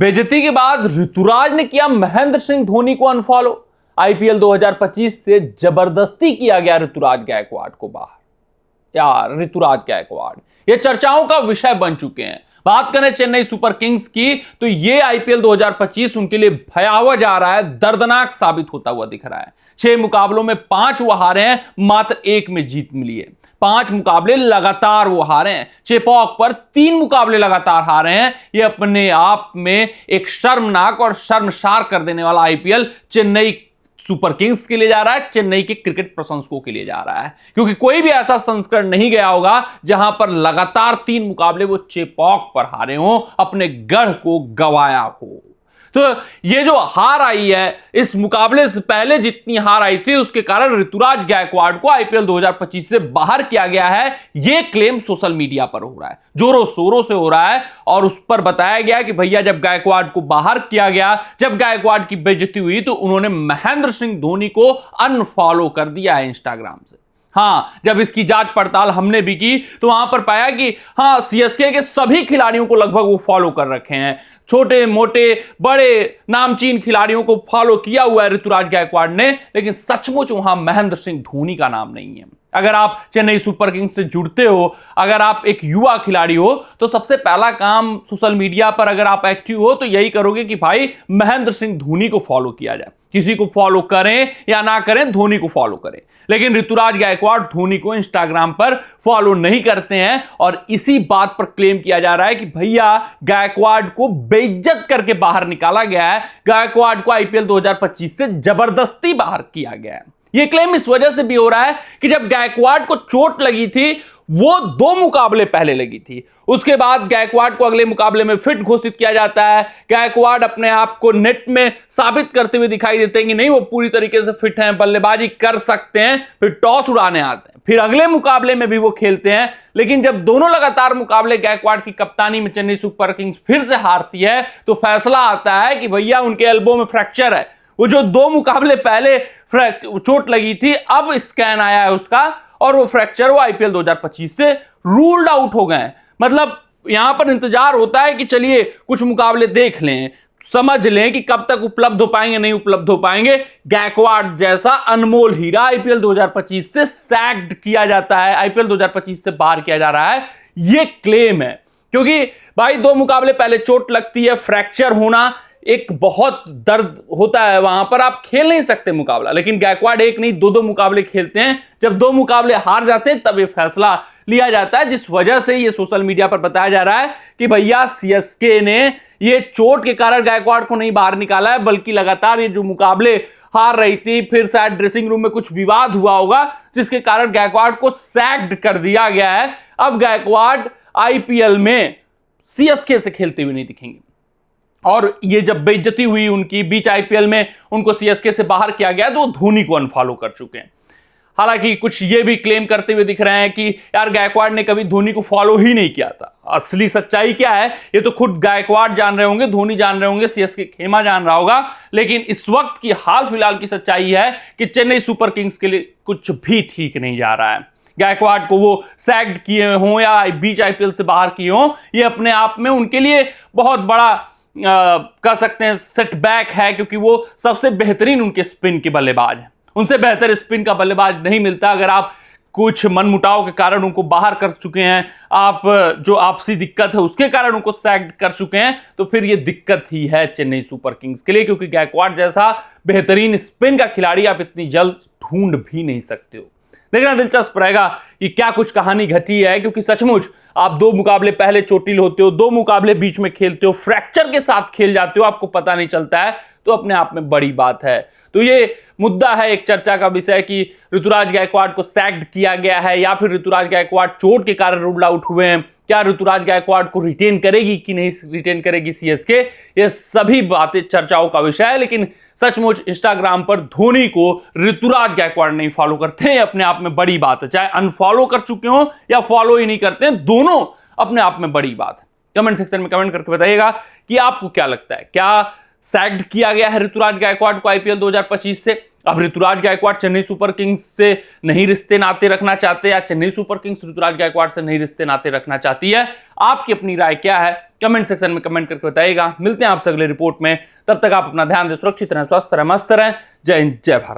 बेइज्जती के बाद ऋतुराज ने किया महेंद्र सिंह धोनी को अनफॉलो। आईपीएल 2025 से जबरदस्ती किया गया ऋतुराज गायकवाड़ को बाहर। यार ऋतुराज गायकवाड़ ये चर्चाओं का विषय बन चुके हैं। बात करें चेन्नई सुपर किंग्स की तो ये आईपीएल 2025 उनके लिए भयावह जा रहा है, दर्दनाक साबित होता हुआ दिख रहा है। 6 मुकाबलों में 5 वो हारे हैं, मात्र 1 में जीत मिली है। 5 मुकाबले लगातार वो हारे हैं। चेपॉक पर 3 मुकाबले लगातार हारे हैं। ये अपने आप में एक शर्मनाक और शर्मसार कर देने वाला आईपीएल चेन्नई सुपर किंग्स के लिए जा रहा है, चेन्नई के क्रिकेट प्रशंसकों के लिए जा रहा है, क्योंकि कोई भी ऐसा संस्करण नहीं गया होगा जहां पर लगातार 3 मुकाबले वो चेपॉक पर हारे हों, अपने गढ़ को गंवाया हो। तो ये जो हार आई है, इस मुकाबले से पहले जितनी हार आई थी उसके कारण ऋतुराज गायकवाड़ को आईपीएल 2025 से बाहर किया गया है। ये क्लेम सोशल मीडिया पर हो रहा है, जोरों शोरों से हो रहा है, और उस पर बताया गया कि भैया जब गायकवाड़ को बाहर किया गया, जब गायकवाड़ की बेइज्जती हुई तो उन्होंने महेंद्र सिंह धोनी को अनफॉलो कर दिया है इंस्टाग्राम से। हाँ, जब इसकी जांच पड़ताल हमने भी की तो वहां पर पाया कि हाँ, सीएसके के सभी खिलाड़ियों को लगभग वो फॉलो कर रखे हैं। छोटे मोटे बड़े नामचीन खिलाड़ियों को फॉलो किया हुआ है ऋतुराज गायकवाड़ ने, लेकिन सचमुच वहां महेंद्र सिंह धोनी का नाम नहीं है। अगर आप चेन्नई सुपर किंग्स से जुड़ते हो, अगर आप एक युवा खिलाड़ी हो, तो सबसे पहला काम सोशल मीडिया पर अगर आप एक्टिव हो तो यही करोगे कि भाई महेंद्र सिंह धोनी को फॉलो किया जाए। किसी को फॉलो करें या ना करें, धोनी को फॉलो करें। लेकिन ऋतुराज गायकवाड़ धोनी को इंस्टाग्राम पर फॉलो नहीं करते हैं, और इसी बात पर क्लेम किया जा रहा है कि भैया गायकवाड़ को बेइज्जत करके बाहर निकाला गया है। गायकवाड़ को आईपीएल 2025 से जबरदस्ती बाहर किया गया है। यह क्लेम इस वजह से भी हो रहा है कि जब गायकवाड़ को चोट लगी थी वो 2 मुकाबले पहले लगी थी, उसके बाद गायकवाड़ को अगले मुकाबले में फिट घोषित किया जाता है। गायकवाड़ अपने आप को नेट में साबित करते हुए दिखाई देते हैं कि नहीं, वो पूरी तरीके से फिट हैं, बल्लेबाजी कर सकते हैं, फिर टॉस उड़ाने आते हैं, फिर अगले मुकाबले में भी वो खेलते हैं। लेकिन जब दोनों लगातार मुकाबले गायकवाड़ की कप्तानी में चेन्नई सुपर किंग्स फिर से हारती है तो फैसला आता है कि भैया उनके एल्बो में फ्रैक्चर है। वो जो 2 मुकाबले पहले चोट लगी थी, अब स्कैन आया है उसका, और वो फ्रैक्चर वो आईपीएल 2025 से रूल्ड आउट हो गए। मतलब यहां पर इंतजार होता है कि चलिए कुछ मुकाबले देख लें, समझ लें कि कब तक उपलब्ध हो पाएंगे, नहीं उपलब्ध हो पाएंगे। गायकवाड़ जैसा अनमोल हीरा आईपीएल 2025 से सैक्ड किया जाता है, आईपीएल 2025 से बाहर किया जा रहा है। ये क्लेम है, क्योंकि भाई 2 मुकाबले पहले चोट लगती है, फ्रैक्चर होना एक बहुत दर्द होता है, वहां पर आप खेल नहीं सकते मुकाबला। लेकिन गायकवाड़ 1 नहीं 2 मुकाबले खेलते हैं। जब 2 मुकाबले हार जाते हैं तब ये फैसला लिया जाता है, जिस वजह से ये सोशल मीडिया पर बताया जा रहा है कि भैया सीएसके ने ये चोट के कारण गायकवाड़ को नहीं बाहर निकाला है, बल्कि लगातार ये जो मुकाबले हार रही थी, फिर शायद ड्रेसिंग रूम में कुछ विवाद हुआ होगा जिसके कारण गायकवाड़ को सैक्ड कर दिया गया है। अब गायकवाड़ आईपीएल में सीएसके से खेलते हुए नहीं दिखेंगे। और ये जब बेइज्जती हुई उनकी बीच आईपीएल में, उनको सीएसके से बाहर किया गया, तो वो धोनी को अनफॉलो कर चुके हैं। हालांकि कुछ ये भी क्लेम करते हुए दिख रहे हैं कि यार गायकवाड़ ने कभी धोनी को फॉलो ही नहीं किया था। असली सच्चाई क्या है ये तो खुद गायकवाड़ जान रहे होंगे, धोनी जान रहे होंगे, सीएसके खेमा जान रहा होगा। लेकिन इस वक्त की हाल फिलहाल की सच्चाई है कि चेन्नई सुपर किंग्स के लिए कुछ भी ठीक नहीं जा रहा है। गायकवाड़ को वो सैक्ड किए हों या बीच आईपीएल से बाहर किए हों, ये अपने आप में उनके लिए बहुत बड़ा कह सकते हैं सेटबैक है, क्योंकि वो सबसे बेहतरीन उनके स्पिन के बल्लेबाज हैं। उनसे बेहतर स्पिन का बल्लेबाज नहीं मिलता। अगर आप कुछ मनमुटाव के कारण उनको बाहर कर चुके हैं, आप जो आपसी दिक्कत है उसके कारण उनको सैक्ड कर चुके हैं, तो फिर ये दिक्कत ही है चेन्नई सुपर किंग्स के लिए, क्योंकि गायकवाड़ जैसा बेहतरीन स्पिन का खिलाड़ी आप इतनी जल्द ढूंढ भी नहीं सकते हो। देखना दिलचस्प रहेगा कि क्या कुछ कहानी घटी है, क्योंकि सचमुच आप 2 मुकाबले पहले चोटिल होते हो, 2 मुकाबले बीच में खेलते हो, फ्रैक्चर के साथ खेल जाते हो, आपको पता नहीं चलता है, तो अपने आप में बड़ी बात है। तो ये मुद्दा है एक चर्चा का विषय कि ऋतुराज गायकवाड़ को सैक्ड किया गया है या फिर ऋतुराज गायकवाड़ चोट के कारण रूल्ड आउट हुए हैं। क्या ऋतुराज गायकवाड़ को रिटेन करेगी कि नहीं रिटेन करेगी सीएसके, ये सभी बातें चर्चाओं का विषय है। लेकिन सचमुच इंस्टाग्राम पर धोनी को ऋतुराज गायकवाड़ नहीं फॉलो करते हैं, अपने आप में बड़ी बात है। चाहे अनफॉलो कर चुके हो या फॉलो ही नहीं करते हैं, दोनों अपने आप में बड़ी बात है। कमेंट सेक्शन में कमेंट करके बताइएगा कि आपको क्या लगता है, क्या सैक्ड किया गया है ऋतुराज गायकवाड़ को आईपीएल 2025 से, अब ऋतुराज गायकवाड़ चेन्नई सुपर किंग्स से नहीं रिश्ते नाते रखना चाहते, या चेन्नई सुपर किंग्स ऋतुराज गायकवाड़ से नहीं रिश्ते नाते रखना चाहती है? आपकी अपनी राय क्या है? कमेंट सेक्शन में कमेंट करके बताइएगा। मिलते हैं आपसे अगले रिपोर्ट में, तब तक आप अपना ध्यान दें, सुरक्षित रहें, स्वस्थ रहें, मस्त रहें। जय हिंद, जय भारत।